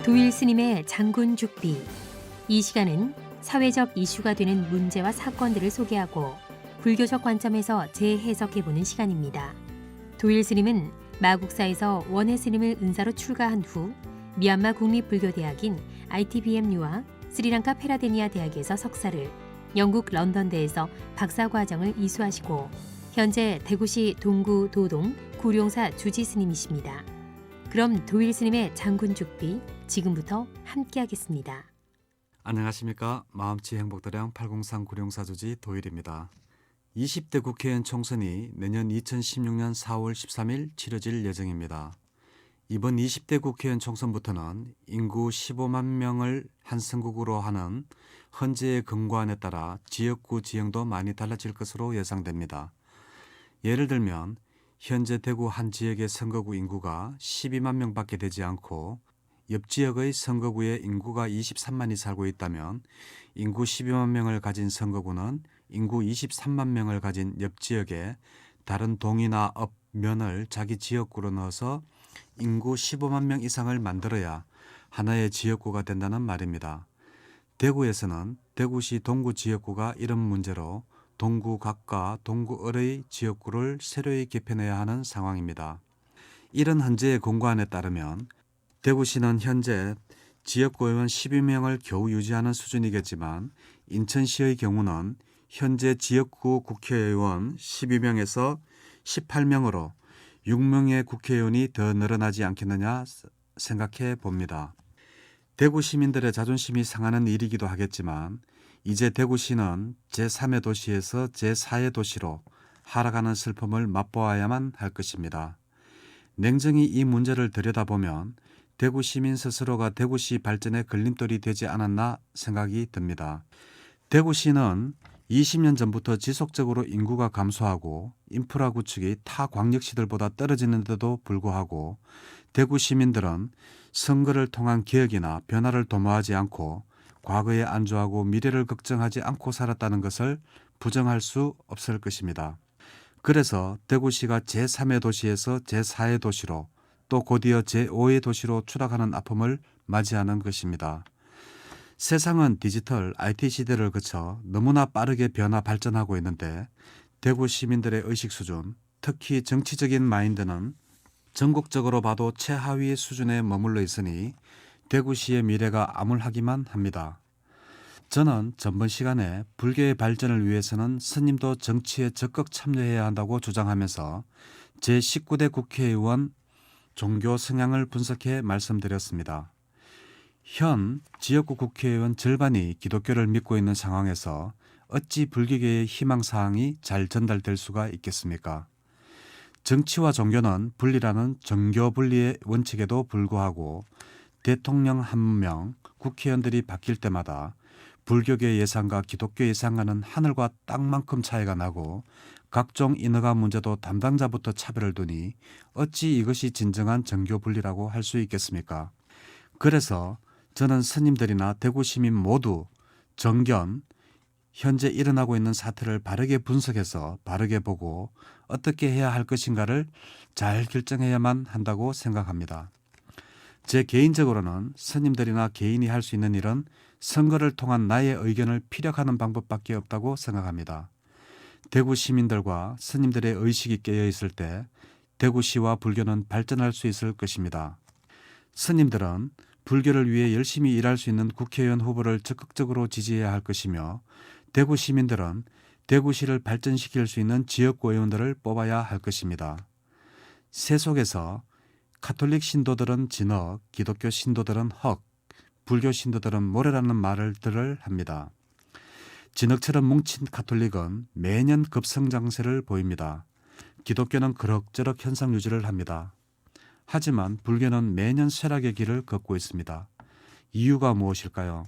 도일 스님의 장군 죽비. 이 시간은 사회적 이슈가 되는 문제와 사건들을 소개하고 불교적 관점에서 재해석해보는 시간입니다. 도일 스님은 마국사에서 원해 스님을 은사로 출가한 후 미얀마 국립불교대학인 ITBMU와 스리랑카 페라데니아 대학에서 석사를, 영국 런던대에서 박사과정을 이수하시고 현재 대구시 동구 도동 구룡사 주지 스님이십니다. 그럼 도일 스님의 장군 죽비 지금부터 함께하겠습니다. 안녕하십니까. 마음치 행복도량 803 구룡사 주지 도일입니다. 20대 국회의원 총선이 내년 2016년 4월 13일 치러질 예정입니다. 이번 20대 국회의원 총선부터는 인구 15만 명을 한 선거구로 하는 헌재의 권고안에 따라 지역구 지형도 많이 달라질 것으로 예상됩니다. 예를 들면 현재 대구 한 지역의 선거구 인구가 12만 명밖에 되지 않고 옆 지역의 선거구에 인구가 23만이 살고 있다면 인구 12만 명을 가진 선거구는 인구 23만 명을 가진 옆 지역에 다른 동이나 업, 면을 자기 지역구로 넣어서 인구 15만 명 이상을 만들어야 하나의 지역구가 된다는 말입니다. 대구에서는 대구시 동구 지역구가 이런 문제로 동구갑과 동구을의 지역구를 새로이 개편해야 하는 상황입니다. 이런 헌재의 권고안에 따르면 대구시는 현재 지역구 의원 12명을 겨우 유지하는 수준이겠지만 인천시의 경우는 현재 지역구 국회의원 12명에서 18명으로 6명의 국회의원이 더 늘어나지 않겠느냐 생각해 봅니다. 대구 시민들의 자존심이 상하는 일이기도 하겠지만 이제 대구시는 제3의 도시에서 제4의 도시로 하락하는 슬픔을 맛보아야만 할 것입니다. 냉정히 이 문제를 들여다보면 대구 시민 스스로가 대구시 발전의 걸림돌이 되지 않았나 생각이 듭니다. 대구시는 20년 전부터 지속적으로 인구가 감소하고 인프라 구축이 타 광역시들보다 떨어지는데도 불구하고 대구 시민들은 선거를 통한 개혁이나 변화를 도모하지 않고 과거에 안주하고 미래를 걱정하지 않고 살았다는 것을 부정할 수 없을 것입니다. 그래서 대구시가 제3의 도시에서 제4의 도시로 또 곧이어 제5의 도시로 추락하는 아픔을 맞이하는 것입니다. 세상은 디지털 IT 시대를 거쳐 너무나 빠르게 변화 발전하고 있는데 대구 시민들의 의식 수준, 특히 정치적인 마인드는 전국적으로 봐도 최하위 수준에 머물러 있으니 대구시의 미래가 암울하기만 합니다. 저는 전번 시간에 불교의 발전을 위해서는 스님도 정치에 적극 참여해야 한다고 주장하면서 제19대 국회의원 종교 성향을 분석해 말씀드렸습니다. 현 지역구 국회의원 절반이 기독교를 믿고 있는 상황에서 어찌 불교계의 희망사항이 잘 전달될 수가 있겠습니까? 정치와 종교는 분리라는 정교분리의 원칙에도 불구하고 대통령 한 명, 국회의원들이 바뀔 때마다 불교계 예상과 기독교 예상과는 하늘과 땅만큼 차이가 나고 각종 인허가 문제도 담당자부터 차별을 두니 어찌 이것이 진정한 정교분리라고 할 수 있겠습니까? 그래서 저는 스님들이나 대구 시민 모두 정견, 현재 일어나고 있는 사태를 바르게 분석해서 바르게 보고 어떻게 해야 할 것인가를 잘 결정해야만 한다고 생각합니다. 제 개인적으로는 스님들이나 개인이 할 수 있는 일은 선거를 통한 나의 의견을 피력하는 방법밖에 없다고 생각합니다. 대구 시민들과 스님들의 의식이 깨어 있을 때 대구시와 불교는 발전할 수 있을 것입니다. 스님들은 불교를 위해 열심히 일할 수 있는 국회의원 후보를 적극적으로 지지해야 할 것이며 대구 시민들은 대구시를 발전시킬 수 있는 지역구 의원들을 뽑아야 할 것입니다. 세속에서 가톨릭 신도들은 진흙, 기독교 신도들은 흙, 불교 신도들은 모래라는 말을 합니다. 진흙처럼 뭉친 가톨릭은 매년 급성장세를 보입니다. 기독교는 그럭저럭 현상 유지를 합니다. 하지만 불교는 매년 쇠락의 길을 걷고 있습니다. 이유가 무엇일까요?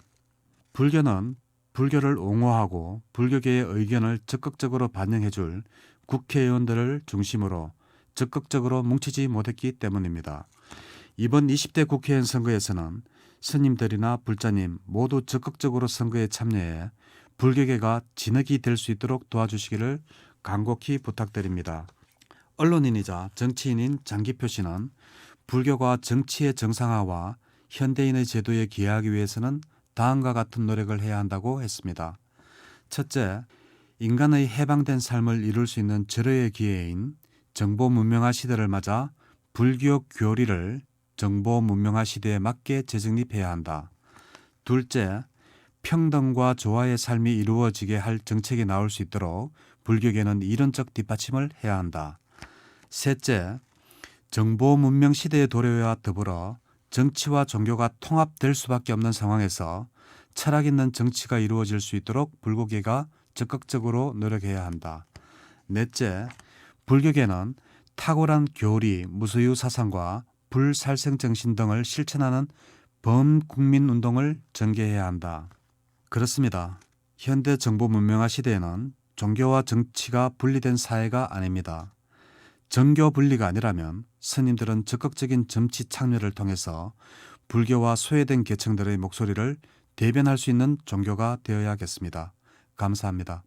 불교는 불교를 옹호하고 불교계의 의견을 적극적으로 반영해줄 국회의원들을 중심으로 적극적으로 뭉치지 못했기 때문입니다. 이번 20대 국회의원 선거에서는 스님들이나 불자님 모두 적극적으로 선거에 참여해 불교계가 진흙이 될 수 있도록 도와주시기를 간곡히 부탁드립니다. 언론인이자 정치인인 장기표 씨는 불교가 정치의 정상화와 현대인의 제도에 기여하기 위해서는 다음과 같은 노력을 해야 한다고 했습니다. 첫째, 인간의 해방된 삶을 이룰 수 있는 절호의 기회인 정보 문명화 시대를 맞아 불교 교리를 정보 문명화 시대에 맞게 재정립해야 한다. 둘째, 평등과 조화의 삶이 이루어지게 할 정책이 나올 수 있도록 불교계는 이론적 뒷받침을 해야 한다. 셋째, 정보 문명 시대의 도래와 더불어 정치와 종교가 통합될 수밖에 없는 상황에서 철학 있는 정치가 이루어질 수 있도록 불교계가 적극적으로 노력해야 한다. 넷째, 불교계는 탁월한 교리, 무소유 사상과 불살생 정신 등을 실천하는 범국민 운동을 전개해야 한다. 그렇습니다. 현대 정보 문명화 시대에는 종교와 정치가 분리된 사회가 아닙니다. 정교 분리가 아니라면 스님들은 적극적인 정치 참여를 통해서 불교와 소외된 계층들의 목소리를 대변할 수 있는 종교가 되어야겠습니다. 감사합니다.